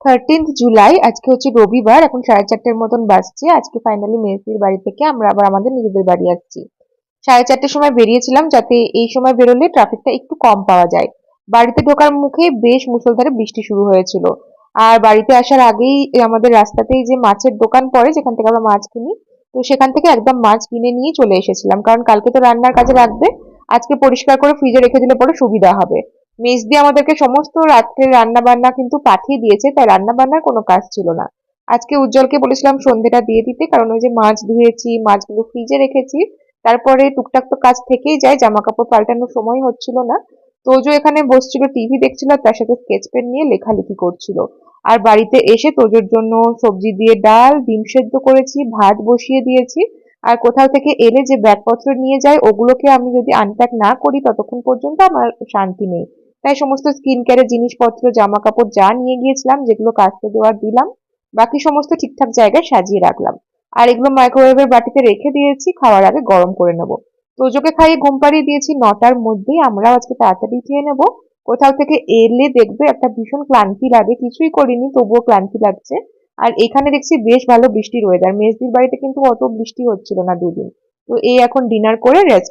13 জুলাই। আজকে হচ্ছে রবিবার, এখন 4:30 মতন বাজছে। আজকে ফাইনালি মেসির বাড়ি থেকে আমরা আবার আমাদের নিজেদের বাড়ি আসছি। 4:30 সময় বেরিয়েছিলাম, যাতে এই সময় বেরোলে ট্রাফিকটা একটু কম পাওয়া যায়। বাড়িতে ঢোকার মুখে বেশ মুষলধারে বৃষ্টি শুরু হয়েছিল। আর বাড়িতে আসার আগেই আমাদের রাস্তাতেই যে মাছের দোকান পড়ে, যেখান থেকে আমরা মাছ কিনি, তো সেখান থেকে একদম মাছ কিনে নিয়ে চলে এসেছিলাম, কারণ কালকে তো রান্নার কাজে লাগবে। আজকে পরিষ্কার করে ফ্রিজে রেখে দিলে পরে সুবিধা হবে। মেস দিয়ে আমাদেরকে সমস্ত রাত্রের রান্না বান্না কিন্তু পাঠিয়ে দিয়েছে, তাই রান্না বান্নার কোনো কাজ ছিল না। আজকে উজ্জ্বলকে বলেছিলাম সন্ধ্যেটা দিয়ে দিতে, কারণ ওই যে মাছ ধুয়েছি, মাছগুলো ফ্রিজে রেখেছি, তারপরে টুকটাক তো কাজ থেকেই যায়, জামা কাপড় পাল্টানোর সময় হচ্ছিল না। তোজো এখানে বসছিল, টিভি দেখছিল, আর তার সাথে স্কেচ পেন নিয়ে লেখালেখি করছিল। আর বাড়িতে এসে তোজোর জন্য সবজি দিয়ে ডাল, ডিম সেদ্ধ করেছি, ভাত বসিয়ে দিয়েছি। আর কোথাও থেকে এলে যে ব্যাগপত্র নিয়ে যায়, ওগুলোকে আমি যদি আনপ্যাক না করি ততক্ষণ পর্যন্ত আমার শান্তি নেই। তাই সমস্ত স্কিন কেয়ারের জিনিসপত্র, জামা কাপড় যা নিয়ে গিয়েছিলাম, যেগুলো কাচতে দেওয়ার দিলাম, বাকি সমস্ত ঠিকঠাক জায়গায় সাজিয়ে রাখলাম। আর এগুলো মাইক্রোওয়েভের বাটিতে রেখে দিয়েছি, খাওয়ার আগে গরম করে নেবো। তোজোকে খাইয়ে ঘুম পাড়িয়ে দিয়েছি 9টার মধ্যেই, আমরাও আজকে তাড়াতাড়ি খেয়ে নেবো। কোথাও থেকে এলে দেখবে একটা ভীষণ ক্লান্তি লাগে, কিছুই করিনি তবুও ক্লান্তি লাগছে। আর এখানে দেখছি বেশ ভালো বৃষ্টির ওয়েদার, মেজদির বাড়িতে কিন্তু অত বৃষ্টি হচ্ছিল না দুদিন। তো এই এখন ডিনার করে রেস্ট